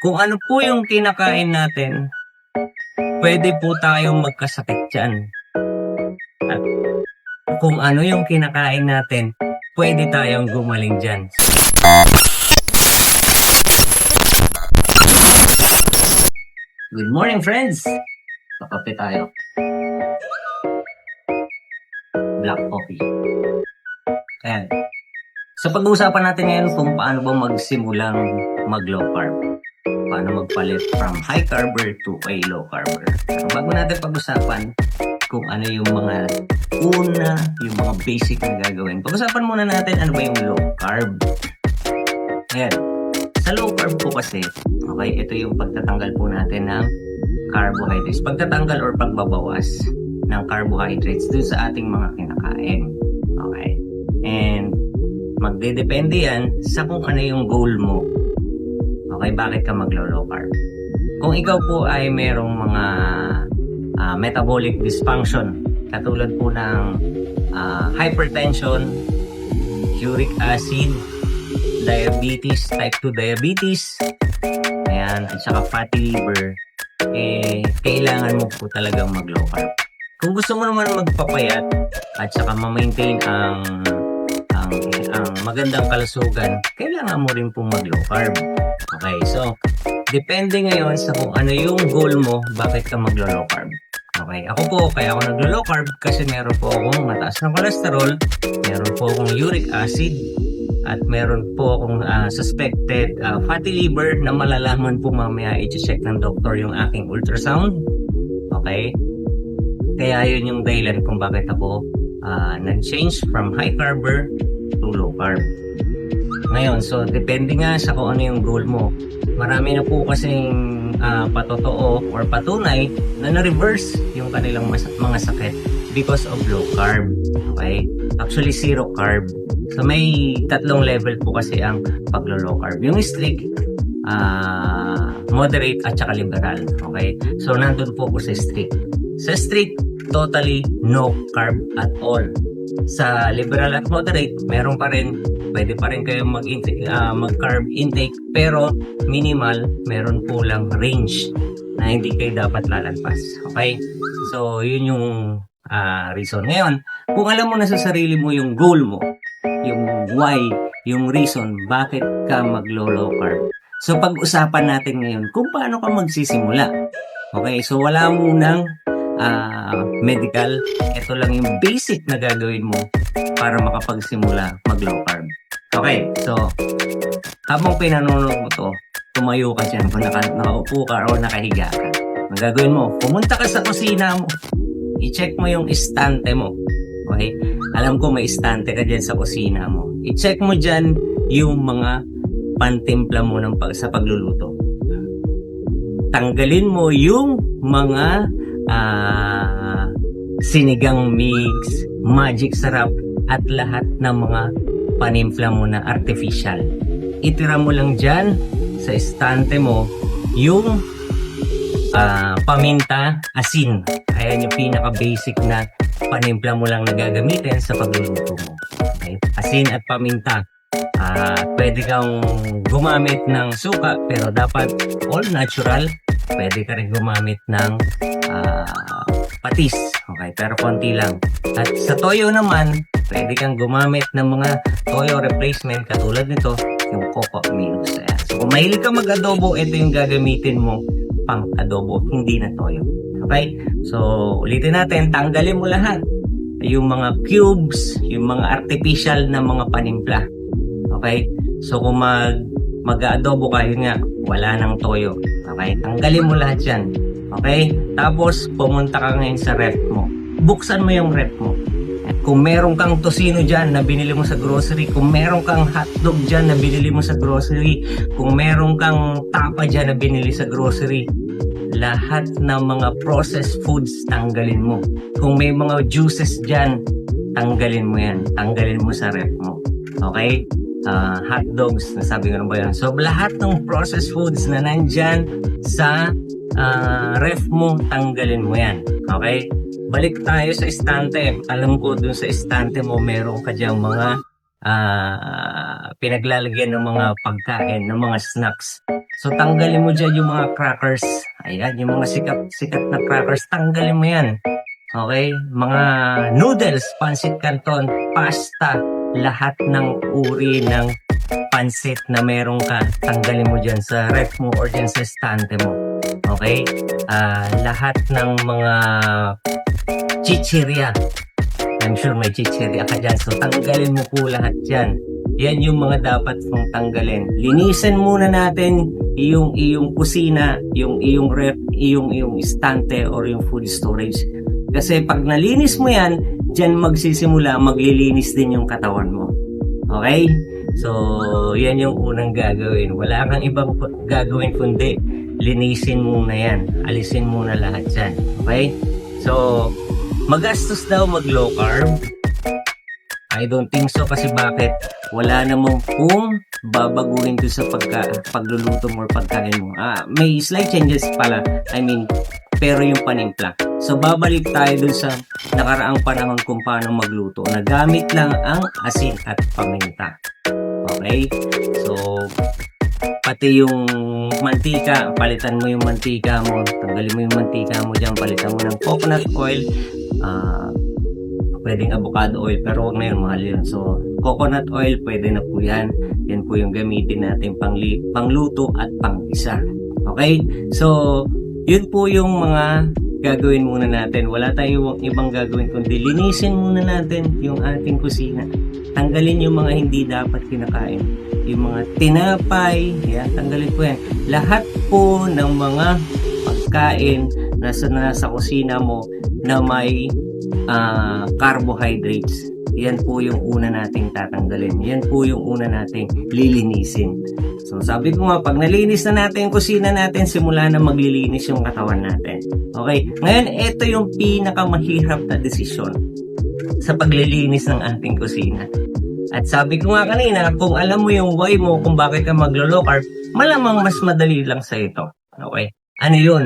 Kung ano po yung kinakain natin, pwede po tayong magkasakit dyan. At kung ano yung kinakain natin, pwede tayong gumaling dyan. Good morning, friends! Kakape tayo. Black coffee. Ayan. So pag-uusapan natin ngayon kung paano ba magsimulang mag-low carb. Paano magpalit from high carber to a low carber. So, bago natin pag-usapan kung ano yung mga yung mga basic na gagawin. Pag-usapan muna natin ano ba yung low carb. Ayan. Sa low carb po kasi, okay, ito yung pagtatanggal po natin ng carbohydrates. Pagtatanggal or pagbabawas ng carbohydrates dun sa ating mga kinakain. Okay. And magdedepende yan sa kung ano yung goal mo. Okay, bakit ka maglo-low carb? Kung ikaw po ay merong mga metabolic dysfunction, katulad po ng hypertension, uric acid, diabetes, type 2 diabetes, ayan, at saka fatty liver, kailangan mo po talagang mag-low carb. Kung gusto mo naman magpapayat at saka ma-maintain ang magandang kalusugan, kailangan mo rin pong mag-low carb. Okay, so depende ngayon sa kung ano yung goal mo, bakit ka maglo-low carb. Okay, ako po, kaya ako naglo-low carb kasi meron po akong mataas na cholesterol, meron po akong uric acid, at meron po akong suspected fatty liver na malalaman po mamaya i-check ng doktor yung aking ultrasound. Okay, kaya yun yung dahilan kung bakit ako nag-change from high carber to low carb. Ngayon, so depende nga sa kung ano yung goal mo. Marami na po kasing patotoo or patunay na na-reverse yung kanilang mga sakit because of low carb. Okay? Actually, zero carb. So may tatlong level po kasi ang paglo-low carb. Yung strict, moderate at saka liberal. Okay? So nandun po sa strict. Sa strict, totally no carb at all. Sa liberal at moderate, meron pa rin, pwede pa rin kayong mag-carb intake, pero minimal, meron po lang range na hindi kayo dapat lalagpas. Okay? So, yun yung reason. Ngayon, kung alam mo na sa sarili mo yung goal mo, yung why, yung reason, bakit ka mag-low carb. So, pag-usapan natin ngayon kung paano ka magsisimula. Okay? So, wala munang medical, ito lang yung basic na gagawin mo para makapagsimula mag-low carb. Okay, so habang pinanonood mo to, tumayo ka dyan kung nakaupo ka o nakahiga ka. Ang gagawin mo, pumunta ka sa kusina mo, i-check mo yung istante mo. Okay, alam ko may istante ka dyan sa kusina mo. I-check mo dyan yung mga pantimpla mo sa pagluluto. Tanggalin mo yung mga sinigang mix, magic sarap, at lahat ng mga panimpla mo na artificial. Itira mo lang dyan sa estante mo yung paminta, asin. Ayan yung pinaka-basic na panimpla mo lang na gagamitin sa pagluluto mo. Okay? Asin at paminta. Pwede kang gumamit ng suka, pero dapat all natural. Pwede ka rin gumamit ng patis. Okay, pero konti lang. At sa toyo naman, pwede kang gumamit ng mga toyo replacement katulad nito, yung coco minus. So kung mahilig ka mag-adobo, ito yung gagamitin mo pang adobo, hindi na toyo. Okay? So ulitin natin, tanggalin mo lahat. Yung mga cubes, yung mga artificial na mga panimpla. Okay? So kung mag-adobo ka, yun nga, wala nang toyo. Okay? Tanggalin mo lahat yan. Okay? Tapos, pumunta ka ngayon sa ref mo. Buksan mo yung ref mo. Kung meron kang tosino dyan na binili mo sa grocery, kung meron kang hotdog dyan na binili mo sa grocery, kung meron kang tapa dyan na binili sa grocery, lahat ng mga processed foods, tanggalin mo. Kung may mga juices dyan, tanggalin mo yan. Tanggalin mo sa ref mo. Okay? Hot dogs, nasabi ko na ba yan? So, lahat ng processed foods na nandyan sa ref mo, tanggalin mo yan. Okay? Balik tayo sa estante. Alam ko dun sa estante mo, meron ka dyang mga pinaglalagyan ng mga pagkain, ng mga snacks. So tanggalin mo dyan yung mga crackers. Ayan, yung mga sikat na crackers, tanggalin mo yan. Okay? Mga noodles, pancit canton, pasta, lahat ng uri ng pansit na meron ka, tanggalin mo dyan sa ref mo or dyan sa estante mo. Okay? Lahat ng mga chichirya. I'm sure may chichirya ka dyan. So, tanggalin mo po lahat dyan. Yan yung mga dapat mong tanggalin. Linisan muna natin yung iyong kusina, yung iyong ref, yung estante or yung food storage. Kasi pag nalinis mo yan, dyan magsisimula, maglilinis din yung katawan mo. Okay? So, yan yung unang gagawin. Wala kang ibang gagawin kundi linisin muna yan. Alisin muna lahat dyan. Okay? So, magastos daw mag low carb. I don't think so kasi bakit? Wala namang kung babaguhin doon sa pagluluto mo or pagkain mo. May slight changes pala. I mean, pero yung panimpla. So, babalik tayo dun sa nakaraang panahon kung paano magluto. Nagamit lang ang asin at paminta. Okay? So, pati yung mantika, palitan mo yung mantika mo. Tanggalin mo yung mantika mo dyan. Palitan mo ng coconut oil. Pwedeng avocado oil, pero huwag na yun, mahal yun. So, coconut oil, pwede na po yan. Yan po yung gamitin natin pangluto at pang-isa. Okay? So, yun po yung mga gagawin muna natin. Wala tayong ibang gagawin kundi linisin muna natin yung ating kusina. Tanggalin yung mga hindi dapat kinakain. Yung mga tinapay, yan, tanggalin po yan. Lahat po ng mga pagkain na nasa kusina mo na may carbohydrates. Yan po yung una nating tatanggalin. Yan po yung una nating lilinisin. So, sabi ko nga, pag nalinis na natin yung kusina natin, simula na maglilinis yung katawan natin. Okay? Ngayon, ito yung pinakamahirap na desisyon sa paglilinis ng ating kusina. At sabi ko nga kanina, kung alam mo yung why mo, kung bakit ka maglo-low carb, malamang mas madali lang sa ito. Okay? Ano yun?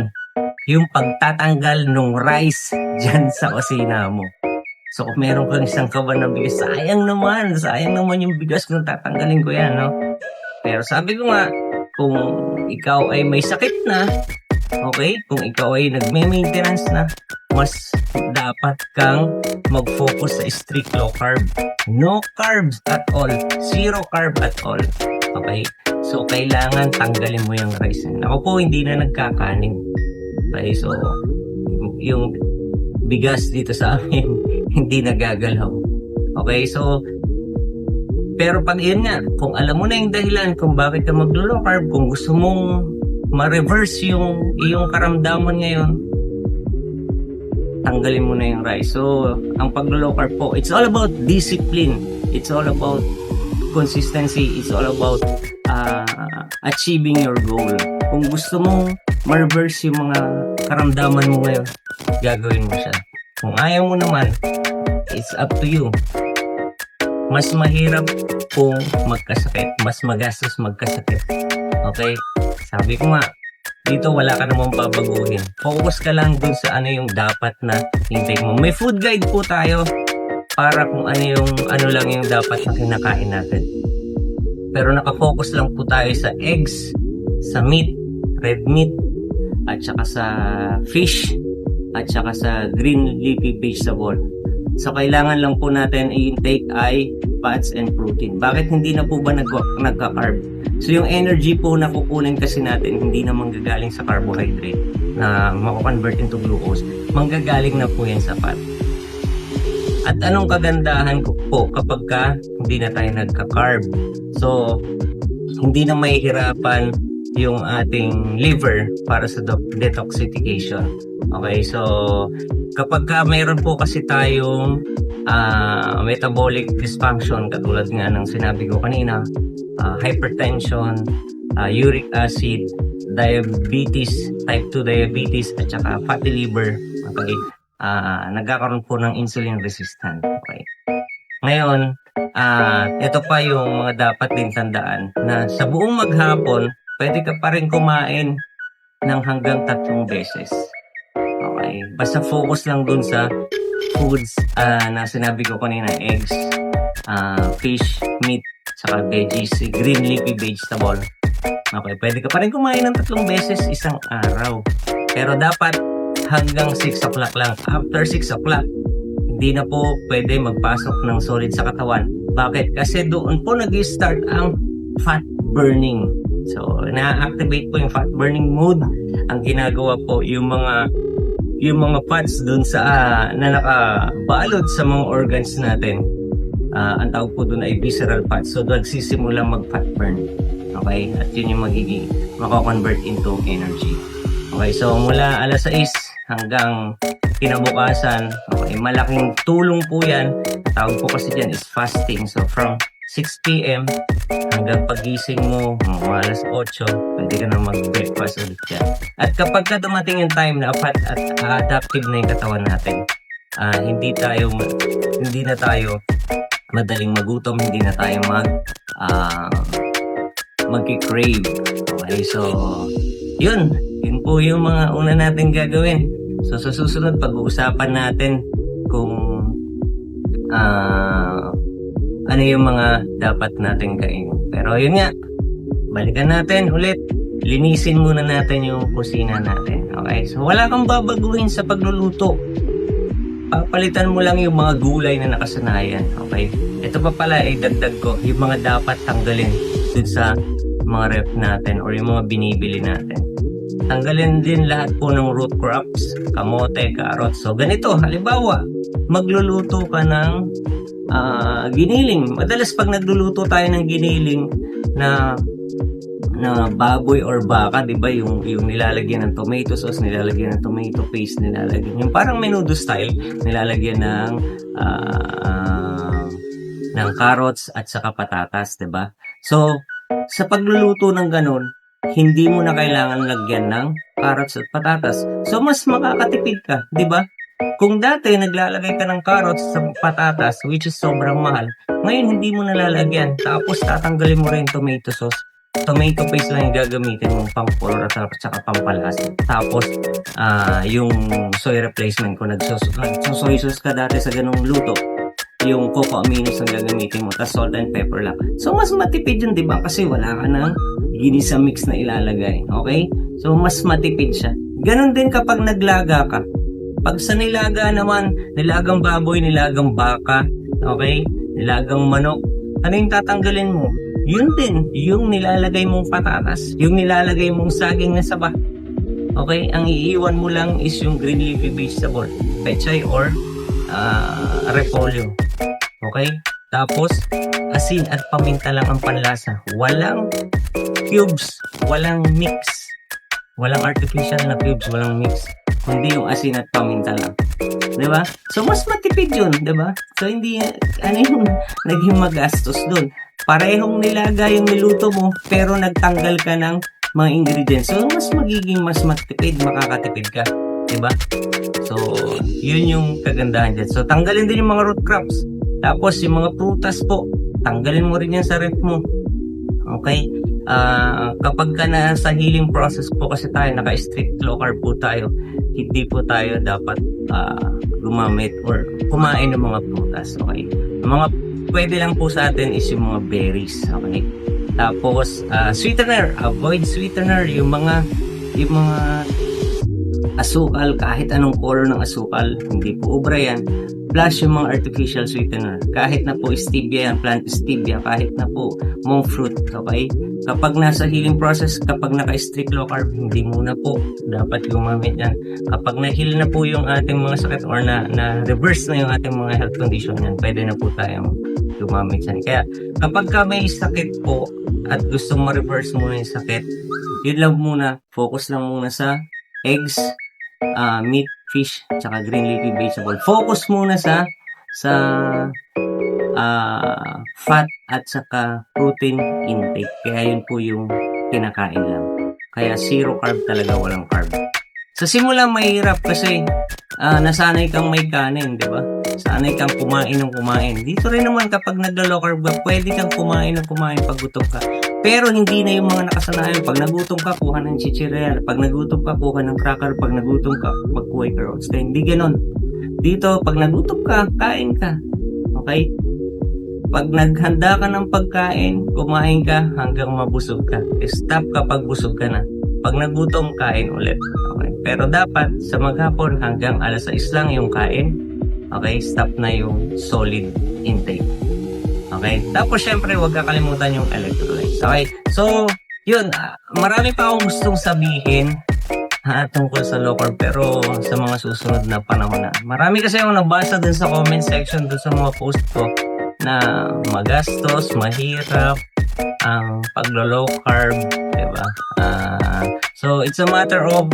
Yung pagtatanggal ng rice dyan sa kusina mo. So, kung meron kang isang kaban ng bigas, sayang naman yung bigas kung tatanggalin ko yan, no? Pero sabi ko nga, kung ikaw ay may sakit na, okay? Kung ikaw ay nagme-maintenance na, mas dapat kang mag-focus sa strict low carb. No carbs at all. Zero carb at all. Okay? So, kailangan tanggalin mo yung rice. Ako po, hindi na nagkakanin. Okay? So, yung bigas dito sa amin, hindi nagagalaw. Okay, so pero pag yun nga, kung alam mo na yung dahilan kung bakit ka maglo-low carb, kung gusto mong ma-reverse yung iyong karamdaman ngayon, tanggalin mo na yung rice. So, ang pag-low carb po, it's all about discipline. It's all about consistency. It's all about achieving your goal. Kung gusto mong ma-reverse yung mga karamdaman mo ngayon, gagawin mo siya. Kung ayaw mo naman, it's up to you. Mas mahirap kung magkasakit. Mas magastos magkasakit. Okay? Sabi ko nga, dito wala ka namang babaguhin. Focus ka lang dun sa ano yung dapat na intake mo. May food guide po tayo para kung ano lang yung dapat na kinakain natin. Pero nakafocus lang po tayo sa eggs, sa meat, red meat, at saka sa fish, at saka sa green leafy vegetable. So, kailangan lang po natin i-intake ay fats and protein. Bakit hindi na po ba nagka-carb? So, yung energy po na kukunin kasi natin, hindi na manggagaling sa carbohydrate na mako-convert into glucose. Manggagaling na po yan sa fat. At anong kagandahan ko po kapag hindi na tayo nagka-carb? So, hindi na mahihirapan yung ating liver para sa detoxification. Okay, so kapag mayroon po kasi tayong metabolic dysfunction, katulad nga ng sinabi ko kanina, hypertension, uric acid, diabetes, type 2 diabetes, at saka fatty liver, okay, nagkakaroon po ng insulin resistant. Okay. Ngayon, ito pa yung mga dapat din tandaan na sa buong maghapon, pwede ka pa rin kumain ng hanggang 3 beses. Okay. Basta focus lang dun sa foods na sinabi ko kanina, eggs, fish, meat, saka veggies, green leafy vegetable. Okay, pwede ka pa rin kumain ng 3 beses isang araw. Pero dapat hanggang 6 o'clock lang. After 6 o'clock, hindi na po pwede magpasok ng solid sa katawan. Bakit? Kasi doon po nag-start ang fat burning. So, na-activate po yung fat burning mode. Ang ginagawa po yung mga fats doon sa na nakabalot sa mga organs natin. Ang tawag po doon ay visceral fats. So, nagsisimula mag-fat burn. Okay? At yun yung magiging mako-convert into energy. Okay? So, mula alas 6 hanggang kinabukasan, okay, malaking tulong po yan. Tawag po kasi dyan is fasting. So, from 6 p.m. hanggang pagising mo, alas 8, pwede ka na mag-breakfast ulit yan. At kapag ka dumating yung time na fat at adaptive na yung katawan natin, hindi na tayo madaling magutom, hindi na tayo mag-crave. Okay, so yun po yung mga una natin gagawin. So sa susunod, pag-uusapan natin kung ano yung mga dapat natin kainin. Pero yun nga, balikan natin ulit. Linisin muna natin yung kusina natin. Okay? So wala kang babaguhin sa pagluluto. Papalitan mo lang yung mga gulay na nakasanayan. Okay? Ito pa pala ay dagdag ko yung mga dapat tanggalin dun sa mga ref natin or yung mga binibili natin. Tanggalin din lahat po ng root crops, kamote, carrots. So ganito, halimbawa, magluluto ka ng giniling. Madalas pag nagluluto tayo ng giniling na baboy or baka, 'di ba, yung nilalagyan ng tomato sauce, nilalagyan ng tomato paste, nilalagyan yung parang menudo style, nilalagyan ng carrots at saka patatas, 'di ba? So, sa pagluluto ng ganun, hindi mo na kailangan lagyan ng carrots at patatas. So, mas makakatipid ka, 'di ba? Kung dati naglalagay ka ng carrots sa patatas, which is sobrang mahal, ngayon hindi mo nalalagyan. Tapos tatanggalin mo rin tomato sauce. Tomato paste lang yung gagamitin mong pang-color at saka pampalasa. Tapos yung soy replacement, kung nagsosoy sauce ka dati sa ganung luto, yung cocoa aminos ang gagamitin mo, tapos salt and pepper lang. So mas matipid yun, diba? Kasi wala ka ng ginisa mix na ilalagay. Okay? So mas matipid siya. Ganon din kapag naglaga ka. Pag sa nilaga naman, nilagang baboy, nilagang baka, okay? Nilagang manok, ano yung tatanggalin mo? Yun din, yung nilalagay mong patatas, yung nilalagay mong saging na saba. Okay? Ang iiwan mo lang is yung green leafy vegetable, pechay or repolyo. Okay? Tapos, asin at paminta lang ang panlasa. Walang cubes, walang mix. Walang artificial na cubes, walang mix. Kundi yung asin at paminta lang. Diba? So, mas matipid yun, diba? So, hindi, yung naging magastos dun. Parehong nilaga yung niluto mo, pero nagtanggal ka ng mga ingredients. So, mas matipid, makakatipid ka. Diba? So, yun yung kagandahan dyan. So, tanggalin din yung mga root crops. Tapos, yung mga prutas po, tanggalin mo rin yan sa ref mo. Okay? Kapag ka na sa healing process po kasi tayo, naka-strict low carb po tayo, hindi po tayo dapat gumamit or kumain ng mga prutas. Okay? Ang mga pwede lang po sa atin is yung mga berries. Okay? Tapos, sweetener. Avoid sweetener. Yung mga asukal, kahit anong color ng asukal, hindi po ubra yan. Plus yung mga artificial sweetener. Kahit na po stevia yan, plant stevia, kahit na po monk fruit. Okay? Kapag nasa healing process, kapag naka-strict low carb, hindi muna po dapat gumamit yan. Kapag na-heal na po yung ating mga sakit or na-reverse na yung ating mga health condition yan, pwede na po tayong gumamit yan. Kaya kapag ka may sakit po at gustong ma-reverse muna yung sakit, yun lang muna, focus lang muna sa eggs, meat, fish, tsaka green leafy vegetable. Focus muna sa fat at saka protein intake. Kaya yun po yung kinakain lang. Kaya zero carb talaga, walang carb. Sa simula mahirap kasi nasanay kang may kanin, di ba? Sanay kang kumain ng kumain. Dito rin naman kapag nagla-low carb ka, pwede kang kumain ng kumain pag gutom ka. Pero hindi na yung mga nakasanayan. Pag nagutom ka, kuha ng chichirya. Pag nagutom ka, kuha ng cracker. Pag nagutom ka, mag-kuha ka oats. Kaya hindi ganon. Dito, pag nagutom ka, kain ka. Okay? pag naghanda ka ng pagkain, kumain ka hanggang mabusog ka. Stop kapag busog ka na. Pag nagutom, kain ulit. Okay? Pero dapat sa maghapon hanggang 6:00 lang yung kain. Okay? Stop na yung solid intake. Okay? Tapos syempre, huwag kakalimutan yung electrolytes. Okay? So, yun. Marami pa akong gustong sabihin tungkol sa low carb, pero sa mga susunod na panahon na. Marami kasi akong nabasa dun sa comment section dun sa mga post ko na magastos, mahirap ang paglo-low carb, diba? So, it's a matter of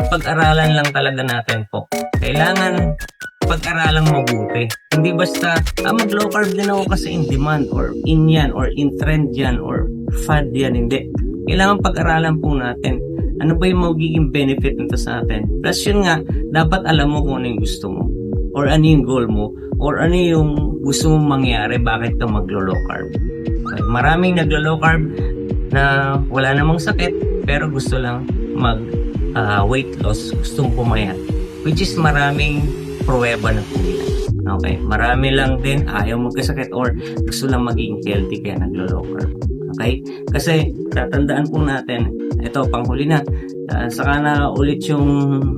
pag-aralan lang talaga natin po. Kailangan pag-aralang mabuti. Hindi basta, mag-low carb din ako kasi in demand or in yan or in trend yan or fad yan. Hindi. Kailangan pag-aralan po natin. Ano ba yung magiging benefit nito sa atin? Plus yun nga, dapat alam mo kung ano yung gusto mo. Or ano yung goal mo. Or ano yung gusto mong mangyari. Bakit ka maglo-low carb. Okay. Maraming naglo-low carb na wala namang sakit. Pero gusto lang weight loss. Gustong pumayat. Which is maraming pruweba na po yan. Okay. Marami lang din ayaw magkasakit or gusto lang maging healthy kaya naglo-low carb. Okay? Kasi tatandaan po natin, ito panghuli na, saka na ulit yung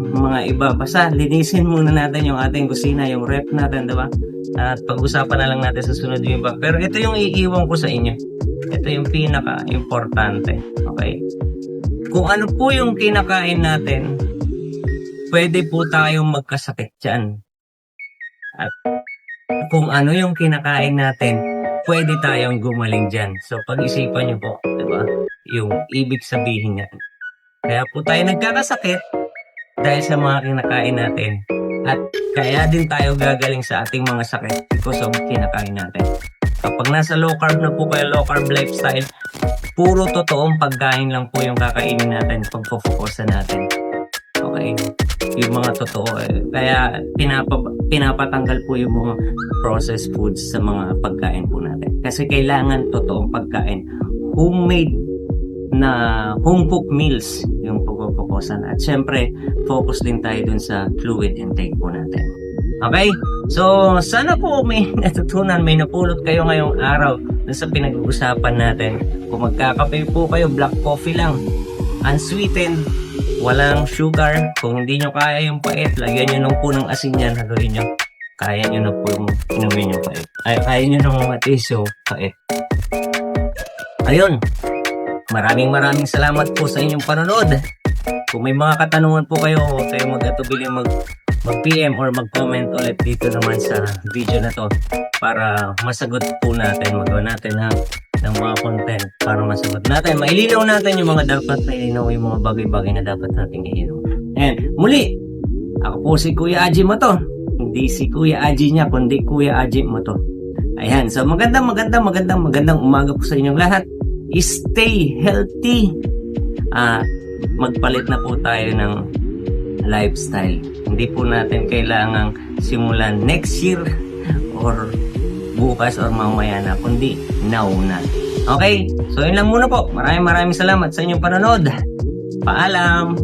mga iba. Basta linisin muna natin yung ating kusina, yung rep natin, diba? At pag-usapan na lang natin sa sunod yung iba. Pero ito yung iiwan ko sa inyo. Ito yung pinaka-importante. Okay? Kung ano po yung kinakain natin, pwede po tayong magkasakit dyan. At kung ano yung kinakain natin, pwede tayong gumaling dyan. So, pag-isipan nyo po, diba? Yung ibig sabihin niya. Kaya po tayo nagkakasakit dahil sa mga kinakain natin. At kaya din tayo gagaling sa ating mga sakit because of kinakain natin. Kapag nasa low carb na po kayo, low carb lifestyle, puro totoong pagkain lang po yung kakainin natin, pagpo-focusan natin. Okay? Yung mga totoo. Kaya pinapatanggal po yung mga processed foods sa mga pagkain po natin. Kasi kailangan totoong pagkain. Homemade na home-cooked meals yung pagpo-focusan. At syempre, focus din tayo dun sa fluid intake po natin. Okay? So, sana po may natutunan, may napulot kayo ngayong araw sa pinag-uusapan natin. Kung magkakape po kayo, black coffee lang. Unsweetened, walang sugar. Kung hindi nyo kaya yung pait, lagyan nyo ng punong asin yan, haluin nyo. Kaya nyo na po yung inumin yung pait. Kaya nyo ng matiis yung pait. Ayun. Maraming salamat po sa inyong panonood. Kung may mga katanungan po kayo, huwag kayong mag-atubili mag-PM or mag-comment ulit dito naman sa video na to para masagot po natin, magawa natin ng mga content para masagot natin. Mailinaw natin yung mga dapat mailinaw, yung mga bagay-bagay na dapat natin ilinaw. And muli, ako po si Kuya Aji Moto. Hindi si Kuya Aji niya, kundi Kuya Aji Moto. Ayan, so magandang umaga po sa inyong lahat. Stay healthy. Magpalit na po tayo ng lifestyle. Hindi po natin kailangang simulan next year or bukas or mamaya na, kundi now na. Okay? So yun lang muna po. Maraming salamat sa inyong panonood. Paalam!